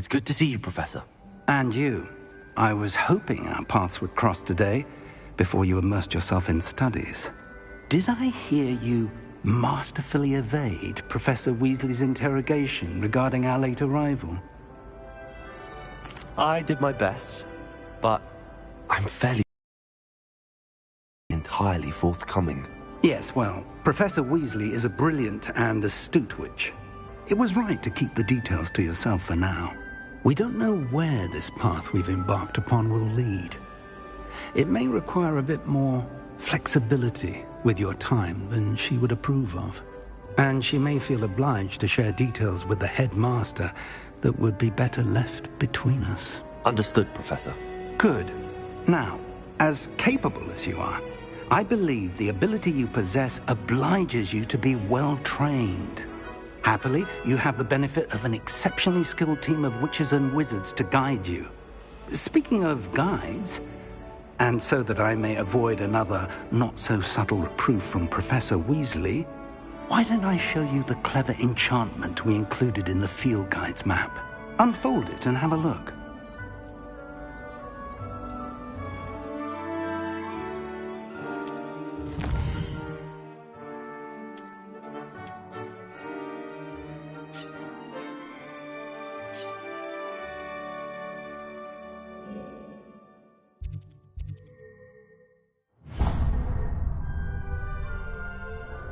It's good to see you, Professor. And you. I was hoping our paths would cross today, before you immersed yourself in studies. Did I hear you masterfully evade Professor Weasley's interrogation regarding our late arrival? I did my best, but I'm fairly entirely forthcoming. Yes, well, Professor Weasley is a brilliant and astute witch. It was right to keep the details to yourself for now. We don't know where this path we've embarked upon will lead. It may require a bit more flexibility with your time than she would approve of. And she may feel obliged to share details with the headmaster that would be better left between us. Understood, Professor. Good. Now, as capable as you are, I believe the ability you possess obliges you to be well-trained. Happily, you have the benefit of an exceptionally skilled team of witches and wizards to guide you. Speaking of guides, and so that I may avoid another not-so-subtle reproof from Professor Weasley, why don't I show you the clever enchantment we included in the field guide's map? Unfold it and have a look.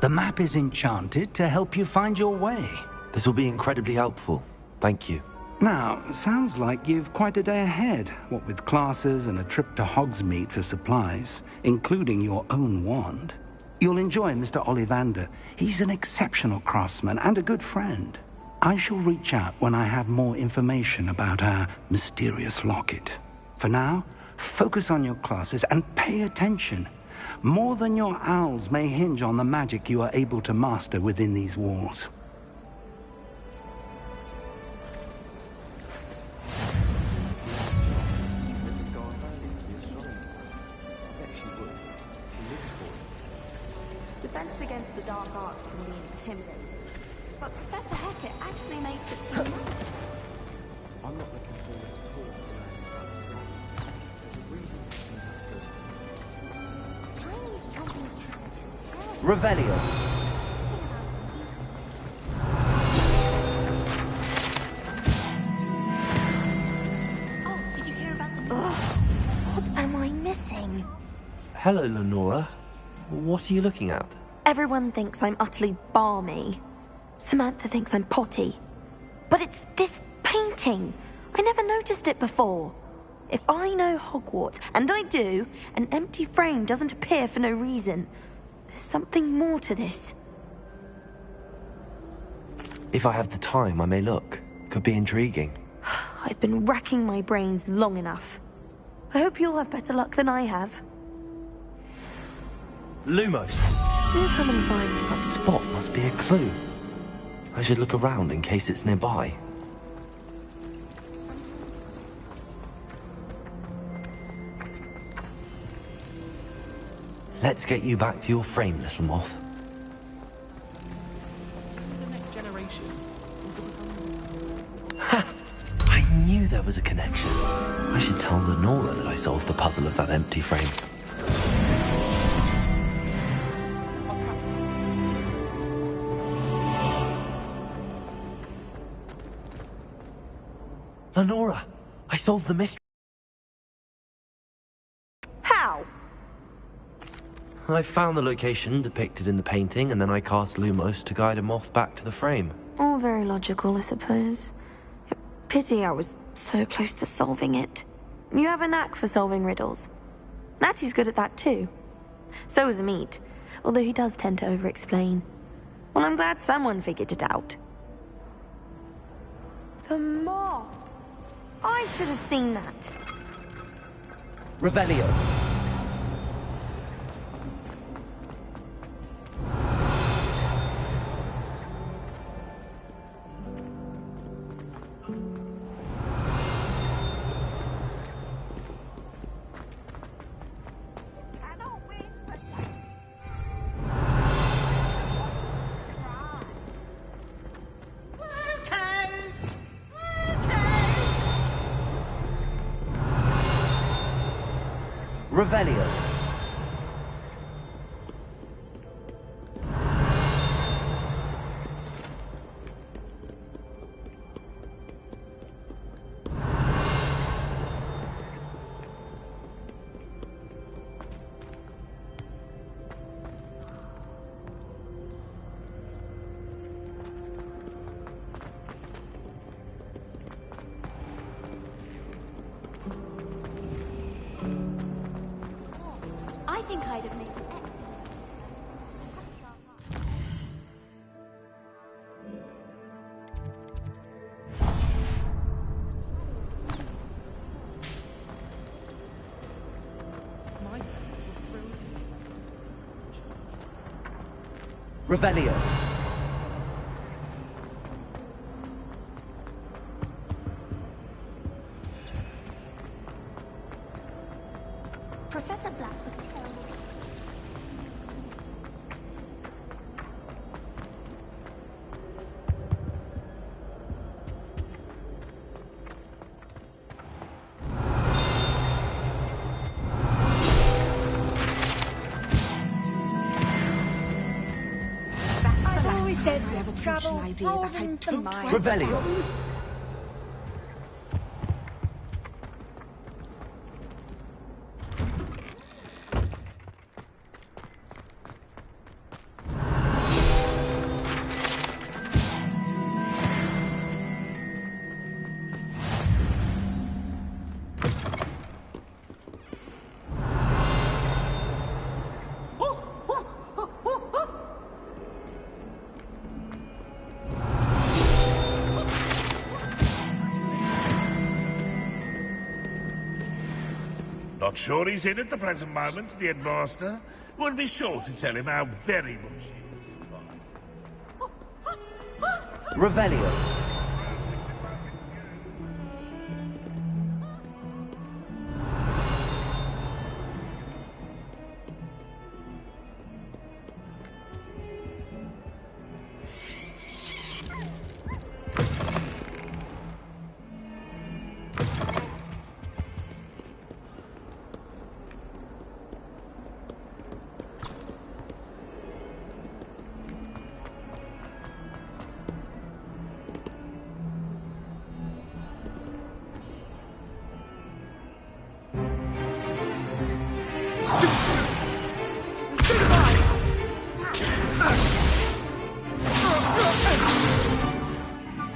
The map is enchanted to help you find your way. This will be incredibly helpful. Thank you. Now, sounds like you've quite a day ahead, what with classes and a trip to Hogsmeade for supplies, including your own wand. You'll enjoy Mr. Ollivander. He's an exceptional craftsman and a good friend. I shall reach out when I have more information about our mysterious locket. For now, focus on your classes and pay attention. More than your owls may hinge on the magic you are able to master within these walls. Defense against the dark arts can be intimidating, but Professor Hecat actually makes it seem nice. I'm not looking forward at all to learning about science. There's a reason to think it's good. Chinese jumping cat is terrible. Revelio. Oh, did you hear about the... What am I missing? Hello, Lenora. What are you looking at? Everyone thinks I'm utterly balmy. Samantha thinks I'm potty. But it's this painting. I never noticed it before. If I know Hogwarts, and I do, an empty frame doesn't appear for no reason. There's something more to this. If I have the time, I may look. Could be intriguing. I've been racking my brains long enough. I hope you'll have better luck than I have. Lumos. Do come and find me. That spot must be a clue. I should look around in case it's nearby. Let's get you back to your frame, little moth. The next generation. Ha! I knew there was a connection. I should tell Lenora that I solved the puzzle of that empty frame. Lenora, I solved the mystery. How? I found the location depicted in the painting, and then I cast Lumos to guide a moth back to the frame. All very logical, I suppose. Pity I was so close to solving it. You have a knack for solving riddles. Natty's good at that too. So is Amit, although he does tend to over-explain. Well, I'm glad someone figured it out. The moth! I should have seen that. Revelio. Revelio. I think I'd have made an excellent. My parents were thrilled to hear that. Revelio. Professor Black was terrible. I've always said we have a travel idea that I don't like. Revelio. Not sure he's in at the present moment, the headmaster. Would be sure to tell him how very much he was. Revelio.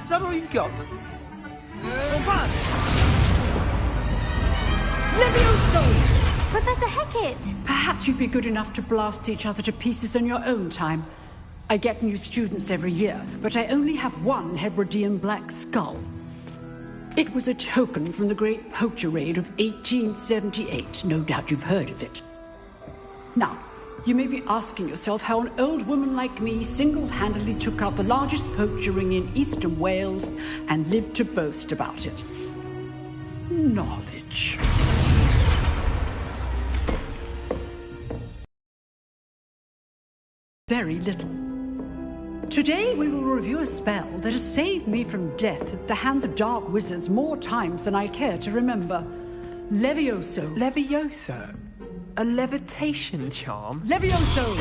Is that all you've got? Professor Hecat! Perhaps you'd be good enough to blast each other to pieces on your own time. I get new students every year, but I only have one Hebridean black skull. It was a token from the Great Poacher Raid of 1878. No doubt you've heard of it. Now, you may be asking yourself how an old woman like me single-handedly took out the largest poacher ring in eastern Wales and lived to boast about it. Knowledge. Very little. Today we will review a spell that has saved me from death at the hands of dark wizards more times than I care to remember. Levioso. Levioso? A levitation charm? Levioso!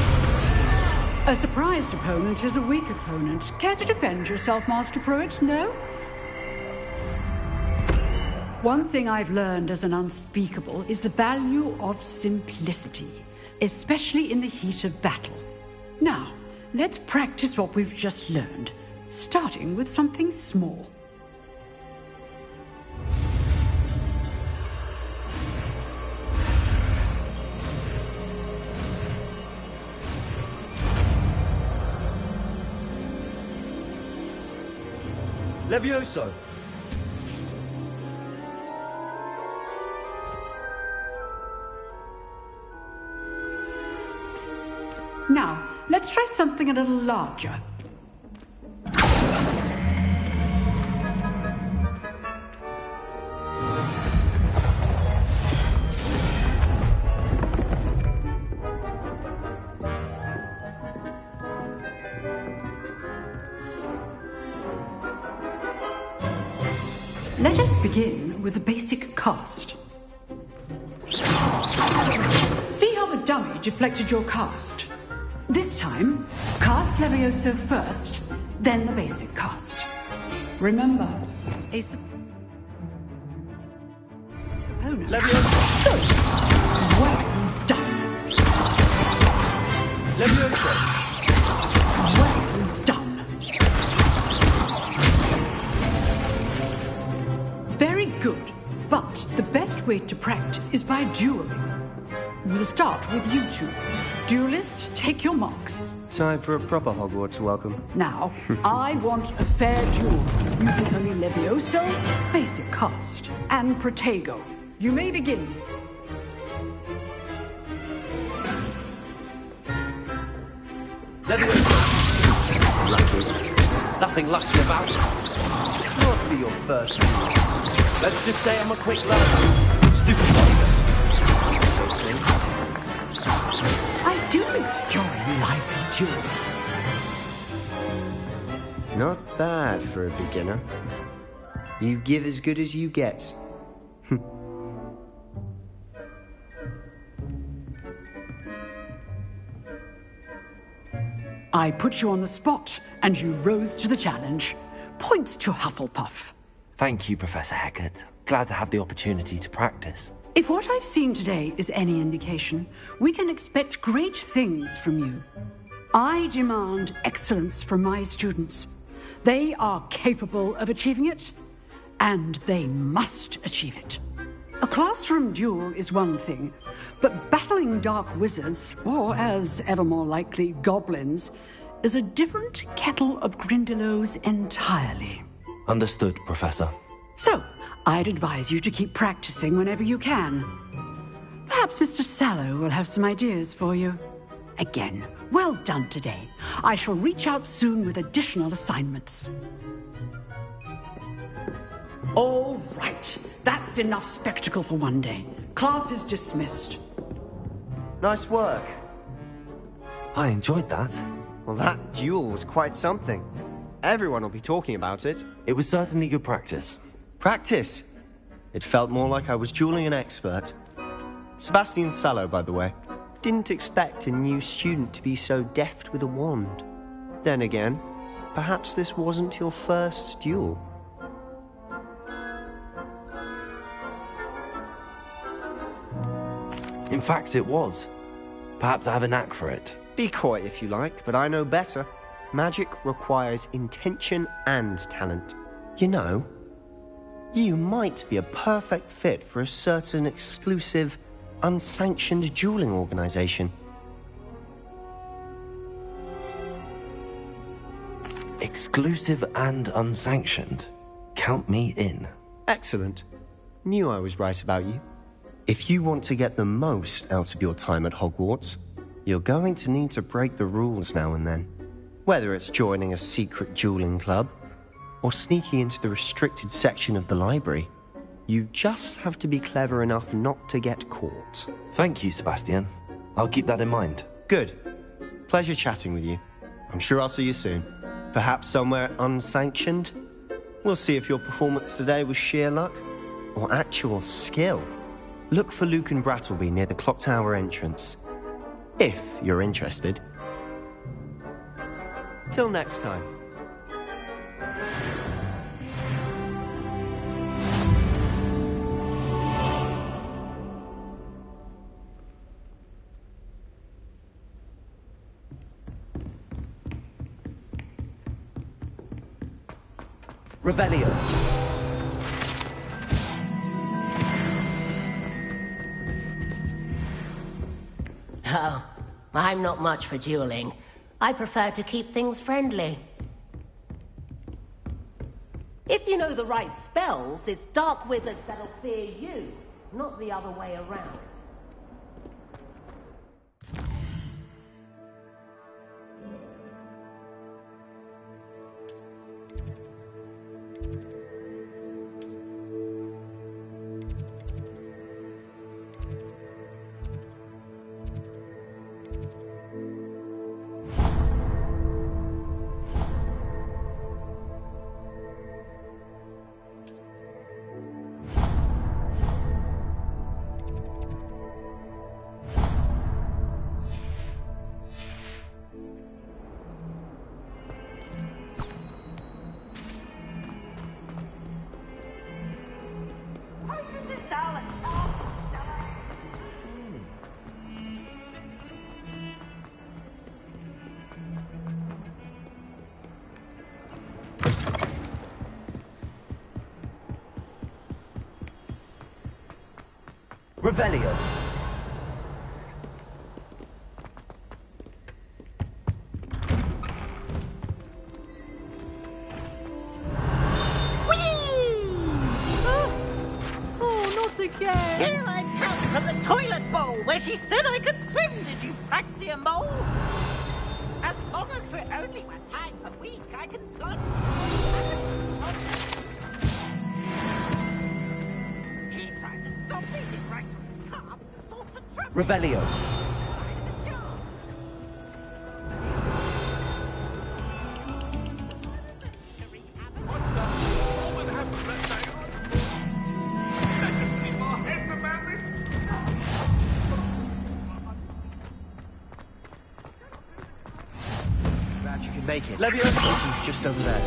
A surprised opponent is a weak opponent. Care to defend yourself, Master Pruitt? No? One thing I've learned as an unspeakable is the value of simplicity, especially in the heat of battle. Now, let's practice what we've just learned, starting with something small. Levioso. Now, let's try something a little larger. Let us begin with the basic cast. See how the dummy deflected your cast? This time, cast Levioso first, then the basic cast. Remember, a... Oh, Levioso! good. Well done. Levioso! Well done. Very good. But the best way to practice is by dueling. We'll start with you two. Duelists, take your marks. Time for a proper Hogwarts welcome. Now, I want a fair duel, using only Levioso, basic cast, and Protego. You may begin. Levioso! Lucky. Nothing lucky about it. Not be your first. Let's just say I'm a quick learner. Stupid learner. I do enjoy a lively duel. Not bad for a beginner. You give as good as you get. I put you on the spot, and you rose to the challenge. Points to Hufflepuff. Thank you, Professor Hecat. Glad to have the opportunity to practice. If what I've seen today is any indication, we can expect great things from you. I demand excellence from my students. They are capable of achieving it, and they must achieve it. A classroom duel is one thing, but battling dark wizards, or as ever more likely, goblins, is a different kettle of Grindylows entirely. Understood, Professor. So, I'd advise you to keep practicing whenever you can. Perhaps Mr. Sallow will have some ideas for you. Again, well done today. I shall reach out soon with additional assignments. All right. That's enough spectacle for one day. Class is dismissed. Nice work. I enjoyed that. Well, that duel was quite something. Everyone will be talking about it. It was certainly good practice. Practice? It felt more like I was dueling an expert. Sebastian Sallow, by the way. Didn't expect a new student to be so deft with a wand. Then again, perhaps this wasn't your first duel. In fact, it was. Perhaps I have a knack for it. Be coy if you like, but I know better. Magic requires intention and talent. You know, you might be a perfect fit for a certain exclusive, unsanctioned dueling organization. Exclusive and unsanctioned. Count me in. Excellent. Knew I was right about you. If you want to get the most out of your time at Hogwarts, you're going to need to break the rules now and then. Whether it's joining a secret dueling club, or sneaking into the restricted section of the library, you just have to be clever enough not to get caught. Thank you, Sebastian. I'll keep that in mind. Good. Pleasure chatting with you. I'm sure I'll see you soon. Perhaps somewhere unsanctioned? We'll see if your performance today was sheer luck, or actual skill. Look for Luke and Brattleby near the clock tower entrance. If you're interested. Till next time. Revelio. Oh, I'm not much for dueling. I prefer to keep things friendly. If you know the right spells, it's dark wizards that'll fear you, not the other way around. Revelio. Again. Here I've come from the toilet bowl where she said I could swim, did you fancy a mole? As long as we're only one time per week, I can plunge. He tried to stop me, he right from his car, sought to trap me. Revelio. You can make it. Leviosa's just over there.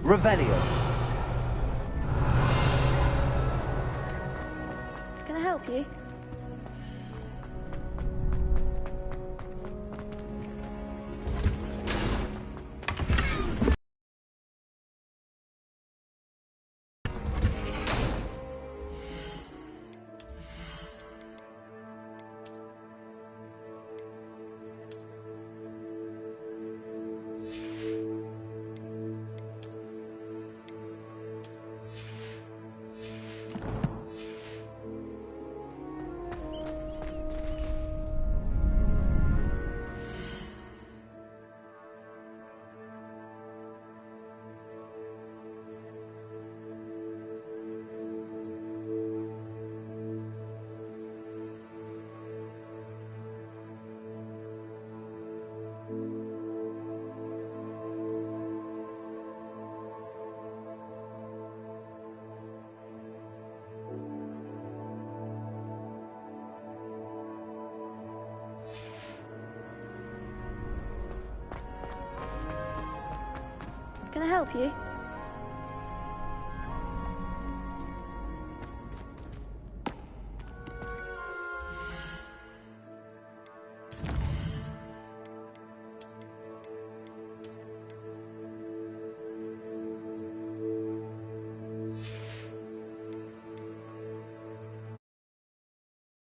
Revelio. Can I help you? Can I help you?